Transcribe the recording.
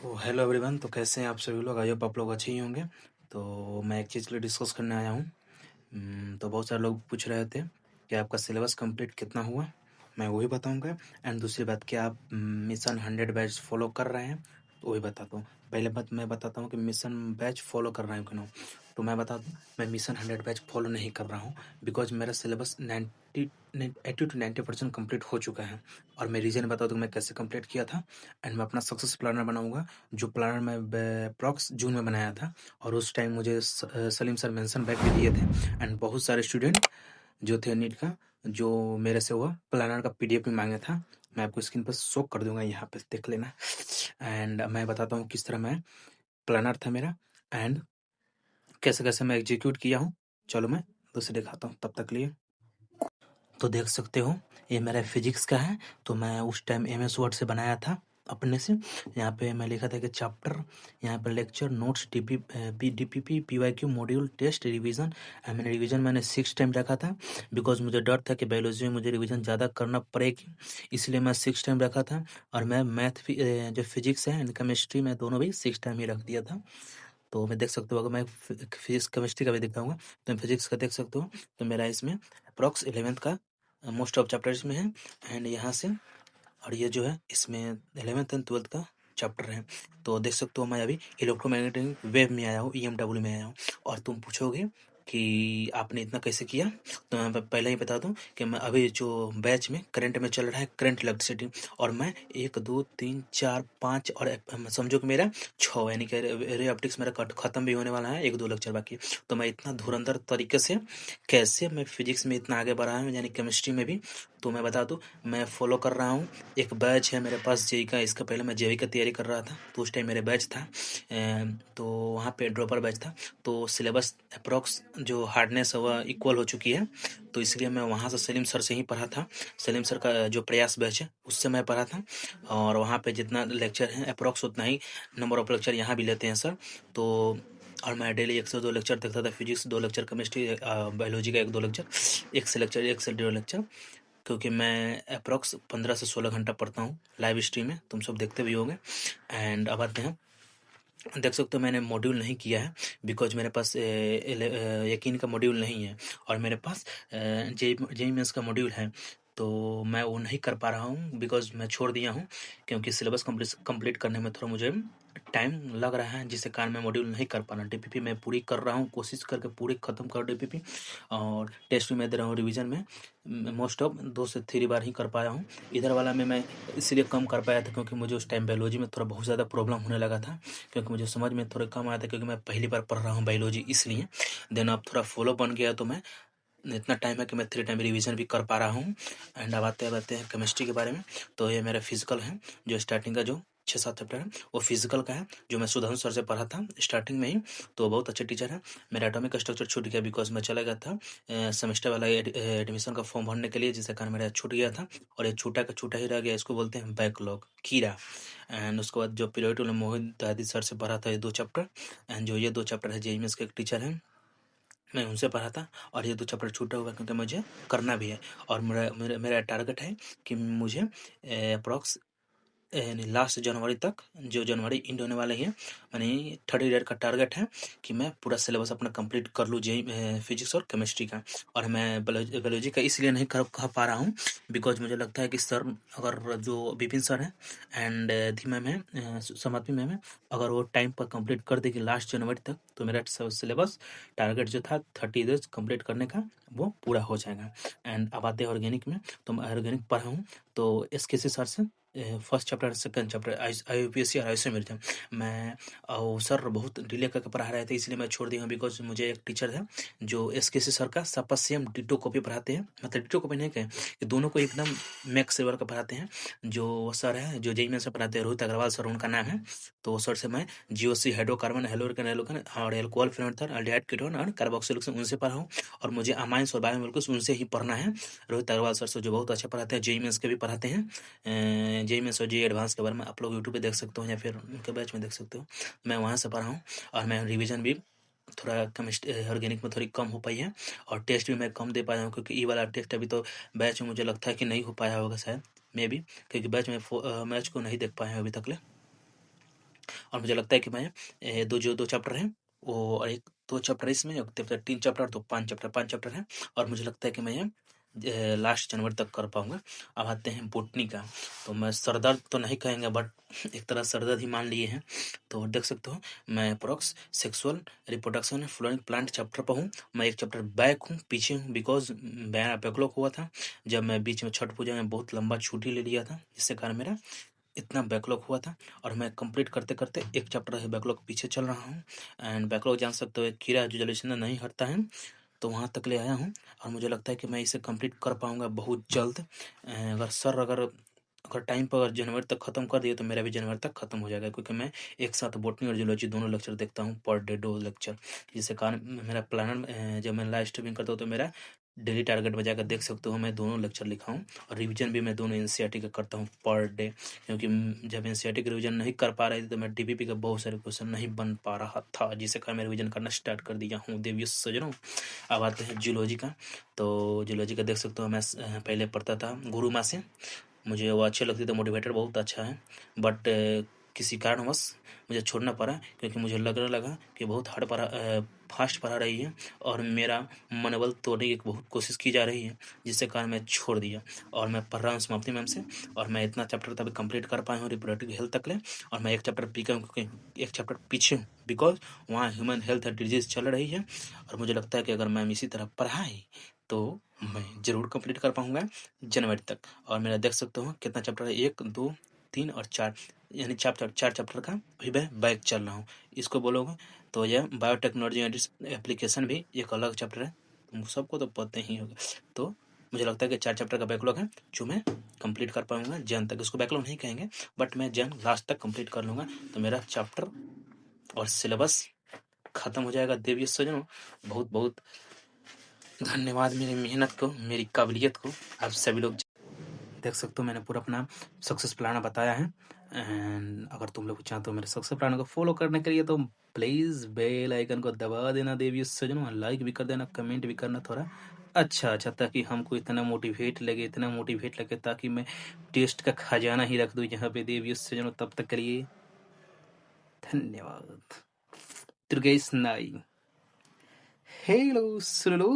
तो hello everyone. तो कैसे हैं आप सभी लोग? आई होप आप लोग अच्छे ही होंगे। तो मैं एक चीज़ के लिए डिस्कस करने आया हूँ। तो बहुत सारे लोग पूछ रहे थे कि आपका सिलेबस कंप्लीट कितना हुआ। मैं वही बताऊंगा। एंड दूसरी बात कि आप मिशन 100 बैच फॉलो कर रहे हैं, तो वही बताता हूँ। पहले बात मैं बताता हूँ कि मिशन बैच फॉलो कर रहा हूँ कि नहीं। तो मैं बता दूँ, मैं मिशन 100 बैच फॉलो नहीं कर रहा हूँ, बिकॉज मेरा सिलेबस 80 to 90% कम्प्लीट हो चुका है। और मैं रीज़न बता दूँ मैं कैसे कंप्लीट किया था। एंड मैं अपना सक्सेस प्लानर बनाऊंगा, जो प्लानर मैं अप्रॉक्स जून में बनाया था। और उस टाइम मुझे सलीम सर मेंशन बैक भी दिए थे। एंड बहुत सारे स्टूडेंट जो थे नीट का, जो मेरे से हुआ प्लानर का पीडीएफ भी मांगा था। मैं आपको स्क्रीन पर शो कर दूंगा, यहाँ पे देख लेना। एंड मैं बताता हूँ किस तरह मैं प्लानर था मेरा, एंड कैसे कैसे मैं एग्जीक्यूट किया हूँ। चलो मैं दूसरे दिखाता हूँ, तब तक लिए। तो देख सकते हो, ये मेरा फिजिक्स का है। तो मैं उस टाइम MS वर्ड से बनाया था अपने से। यहाँ पे मैं लिखा था कि चैप्टर, यहाँ पे lecture notes, DPP, PYQ, module, test, revision. मैंने रिवीजन 6 टाइम रखा था, बिकॉज मुझे डर था कि बायोलॉजी में मुझे रिवीजन ज़्यादा करना पड़ेगी, इसलिए मैं 6 टाइम रखा था। और मैं मैथ भी जो फिजिक्स है एंड केमिस्ट्री में दोनों भी 6 टाइम ही रख दिया था। तो मैं देख सकते हो, अगर मैं फिजिक्स केमिस्ट्री का भी दिखाऊंगा तो फिजिक्स का देख सकते हो। तो मेरा इसमें अप्रॉक्स 11th का मोस्ट ऑफ चैप्टर्स में है। एंड यहाँ से, और ये जो है इसमें 11th एंड 12th का चैप्टर है। तो देख सकते हो मैं अभी इलेक्ट्रोमैग्नेटिक वेव में आया हूँ, EMW में आया हूँ। और तुम पूछोगे कि आपने इतना कैसे किया, तो मैं पहले ही बता दूं कि मैं अभी जो बैच में करंट में चल रहा है करंट इलेक्ट्रिसिटी, और मैं 1 2 3 4 5 और समझो कि मेरा 6, यानी कि रे ऑप्टिक्स मेरा खत्म भी होने वाला है, 1 2 लेक्चर बाकी। तो मैं इतना धुरंधर तरीके से कैसे मैं फिजिक्स में इतना आगे बढ़ा हूँ, यानी केमिस्ट्री में भी। तो मैं बता दूं, मैं फॉलो कर रहा हूँ। एक बैच है मेरे पास जेई का, इसका पहले मैं जेई का तैयारी कर रहा था, तो उस टाइम मेरे बैच था। तो वहाँ पे ड्रॉपर बैच था। तो सिलेबस अप्रॉक्स जो हार्डनेस है वह इक्वल हो चुकी है। तो इसलिए मैं वहाँ से सलीम सर से ही पढ़ा था। सलीम सर का जो प्रयास बैच है उससे मैं पढ़ा था। और वहाँ पे जितना लेक्चर है अप्रॉक्स उतना ही नंबर ऑफ लेक्चर यहाँ भी लेते हैं सर। तो और मैं डेली 1 से 2 लेक्चर देखता था, फिजिक्स 2 लेक्चर, केमिस्ट्री बायोलॉजी का 1 2 लेक्चर, 1 से लेक्चर 1 से 1.5 लेक्चर। क्योंकि मैं अप्रॉक्स 15 से 16 घंटा पढ़ता हूँ लाइव स्ट्रीम में, तुम सब देखते भी होंगे। एंड अब आते हैं, देख सकते हो मैंने मॉड्यूल नहीं किया है, बिकॉज मेरे पास यकीन का मॉड्यूल नहीं है। और मेरे पास जेई मेंस का मॉड्यूल है, तो मैं वो नहीं कर पा रहा हूँ, बिकॉज मैं छोड़ दिया हूँ। क्योंकि सिलेबस कंप्लीट करने में थोड़ा मुझे टाइम लग रहा है, जिससे कारण मैं मॉड्यूल नहीं कर पा रहा। DPP मैं पूरी कर रहा हूँ, कोशिश करके पूरी ख़त्म कर DPP। और टेस्ट भी मैं दे रहा हूँ रिवीजन में, मोस्ट ऑफ 2 से 3 बार ही कर पाया हूँ। इधर वाला में मैं इसलिए कम कर पाया था क्योंकि मुझे उस टाइम बायोलॉजी में थोड़ा बहुत ज़्यादा प्रॉब्लम होने लगा था, क्योंकि मुझे समझ में थोड़ा कम आया था, क्योंकि मैं पहली बार पढ़ रहा हूँ बायोलॉजी, इसलिए। देन अब थोड़ा फॉलो बन गया, तो मैं इतना टाइम है कि मैं 3 टाइम रिवीजन भी कर पा रहा हूँ। एंड अब आते हैं केमिस्ट्री के बारे में। तो ये मेरा फिजिकल है, जो स्टार्टिंग का जो 6-7 चैप्टर है वो फिजिकल का है, जो मैं सुधांशु सर से पढ़ा था स्टार्टिंग में ही। तो बहुत अच्छे टीचर हैं। मेरा एटॉमिक स्ट्रक्चर छूट गया, बिकॉज मैं चला गया था सेमेस्टर वाला एडमिशन का फॉर्म भरने के लिए, जिसके कारण मेरा छूट गया था। और ये छूटा का छूटा ही रह गया, इसको बोलते हैं बैकलॉग, कीड़ा। एंड उसके बाद जो पीरियड मोहित दादी सर से पढ़ा था ये 2 चैप्टर। एंड जो ये 2 चैप्टर है जेईएमएस के एक टीचर हैं, मैं उनसे पढ़ा था। और ये 2 चैप्टर छूटा हुआ है, क्योंकि मुझे करना भी है। और मेरा मेरा मेरा टारगेट है कि मुझे अप्रॉक्स यानी लास्ट जनवरी तक, जो जनवरी एंड होने वाला है, यानी 30 डेट का टारगेट है कि मैं पूरा सिलेबस अपना कंप्लीट कर लूँ जेई फिजिक्स और केमिस्ट्री का। और मैं बायोलॉजी का इसलिए नहीं कर पा रहा हूँ, बिकॉज मुझे लगता है कि सर, अगर जो विपिन सर है एंड धी मैम है, समाधि मैम है, अगर वो टाइम पर कंप्लीट कर देगी लास्ट जनवरी तक, तो मेरा सिलेबस टारगेट जो था 30 डेज कंप्लीट करने का, वो पूरा हो जाएगा। एंड अब आते हैं ऑर्गेनिक में। तो मैं ऑर्गेनिक पढ़ा हूँ, तो SKC सर से first chapter second chapter IUPAC और आइसोमेरिज्म। मैं सर बहुत डिले करके पढ़ा रहे थे, इसलिए मैं छोड़ दिया हूँ। बिकॉज मुझे एक टीचर है जो SKC सर का सपा सेम डिटो कॉपी पढ़ाते हैं, मतलब डिटो कॉपी नहीं कहें कि दोनों को एकदम मैक्स लेवल का पढ़ाते हैं। जो सर है जो जेई में से पढ़ाते हैं, रोहित अग्रवाल सर उनका नाम है। तो सर से मैं GOC, हाइड्रोकार्बन, हेलोजन, एल्कोहल और एल्कोहल फिनोल्फथालीन, अल्डिहाइड कीटोन और कार्बोक्सिलिक, उनसे पढ़ा हूँ। और मुझे अमाइंस और बायोमोलिक्यूल्स उनसे ही पढ़ना है, रोहित अग्रवाल सर से, जो बहुत अच्छा पढ़ाते हैं, जेई मेंस के भी पढ़ाते हैं। जेई मेंस और जेई एडवांस के बारे में आप लोग यूट्यूब पे देख सकते हो, या फिर उनके बैच में देख सकते हो। मैं वहाँ से पढ़ा हूँ। और मैं रिवीजन भी थोड़ा केमिस्ट्री ऑर्गेनिक में थोड़ी कम हो पाई है। और टेस्ट भी मैं कम दे पाया हूँ, क्योंकि ई वाला टेस्ट अभी तो बैच में मुझे लगता है कि नहीं हो पाया होगा शायद, मे बी, क्योंकि बैच में मैच को नहीं देख पाए हैं अभी तक ले। और मुझे लगता है कि मैं 2 चैप्टर हैं वो, और 1-2 चैप्टर इसमें, 3 चैप्टर, तो 5 चैप्टर हैं, और मुझे लगता है कि मैं लास्ट जनवरी तक कर पाऊँगा। अब आते हैं बॉटनी का, तो मैं सर दर्द तो नहीं कहेंगे बट एक तरह सर दर्द ही मान लिए हैं। तो देख सकते हो मैं approx sexual reproduction flowering plant chapter पर हूँ। मैं एक चैप्टर बैक हूँ, पीछे हूँ, बिकॉज मेरा बैकलॉग हुआ था जब मैं बीच में छठ पूजा में बहुत लंबा छुट्टी ले लिया था, जिससे कारण मेरा इतना बैकलॉग हुआ था, और मैं कंप्लीट करते करते एक चैप्टर है बैकलॉग पीछे चल रहा हूँ। एंड बैकलॉग जान सकते हो एक कीड़ा जो जल्दी से नहीं हटता है, तो वहाँ तक ले आया हूँ, और मुझे लगता है कि मैं इसे कंप्लीट कर पाऊँगा बहुत जल्द। अगर टाइम पर अगर जनवरी तक ख़त्म कर दिए तो मेरा भी जनवरी तक ख़त्म हो जाएगा, क्योंकि मैं एक साथ बॉटनी और जूलॉजी दोनों लेक्चर देखता हूँ पर डे 2 लेक्चर, जिससे कारण मेरा प्लानर जब मैं लाइव स्ट्रीमिंग करता हूँ तो मेरा डेली टारगेट में जाकर देख सकते हो मैं दोनों लेक्चर लिखा हूँ, और रिवीजन भी मैं दोनों एनसीईआरटी का करता हूँ पर डे, क्योंकि जब एनसीईआरटी का रिवीजन नहीं कर पा रही थी तो मैं डीपीपी का बहुत सारे क्वेश्चन नहीं बन पा रहा था, जिससे कारण मैं रिवीजन करना स्टार्ट कर दिया हूँ देवियों सज्जनों। अब आते हैं जूलॉजी का, तो जूलॉजी का देख सकते हो मैं पहले पढ़ता था गुरु माँ से, मुझे वो अच्छी लगती थी, मोटिवेटर बहुत अच्छा है, बट किसी कारणवश मुझे छोड़ना पड़ा, क्योंकि मुझे लगने लगा कि बहुत फास्ट पढ़ा रही है और मेरा मनोबल तोड़ने की बहुत कोशिश की जा रही है, जिससे कारण मैं छोड़ दिया। और मैं पढ़ रहा हूँ समाप्ति मैम से, और मैं इतना चैप्टर तभी कंप्लीट कर पाया हूँ रिप्रोडक्टिव हेल्थ तक ले, और मैं एक चैप्टर एक चैप्टर पीछे हूँ, बिकॉज वहाँ ह्यूमन हेल्थ एंड डिजीज चल रही है, और मुझे लगता है कि अगर मैम इसी तरह पढ़ाई तो मैं ज़रूर कंप्लीट कर पाऊँगा जनवरी तक। और मेरा देख सकते हो कितना चैप्टर है, 1, 2, 3 और 4, यानी 4 चैप्टर का अभी मैं बैक चल रहा हूँ। इसको बोलोगे तो यह बायोटेक्नोलॉजी एंड एप्लीकेशन भी एक अलग चैप्टर है, तुम सबको तो पता ही होगा। तो मुझे लगता है कि 4 चैप्टर का बैकलॉग है जो मैं कंप्लीट कर पाऊँगा जैन तक। इसको बैकलॉग नहीं कहेंगे बट मैं जैन लास्ट तक कंप्लीट कर लूँगा, तो मेरा चैप्टर और सिलेबस ख़त्म हो जाएगा देवियों सज्जनों। बहुत बहुत धन्यवाद मेरी मेहनत को, मेरी काबिलियत को आप सभी लोग देख सकते हो। मैंने पूरा अपना सक्सेस प्लान बताया है, एंड अगर तुम लोग चाहते हो मेरे सक्सेस प्लान को फॉलो करने के लिए तो प्लीज़ बेल आइकन को दबा देना देवियों सज्जनों, लाइक भी कर देना, कमेंट भी करना थोड़ा अच्छा, ताकि हमको इतना मोटिवेट लगे, ताकि मैं टेस्ट का खजाना ही रख दूँ यहाँ पे देवियों सज्जनों। तब तक के लिए धन्यवाद। दुर्गेश नाई हेलो सुलू।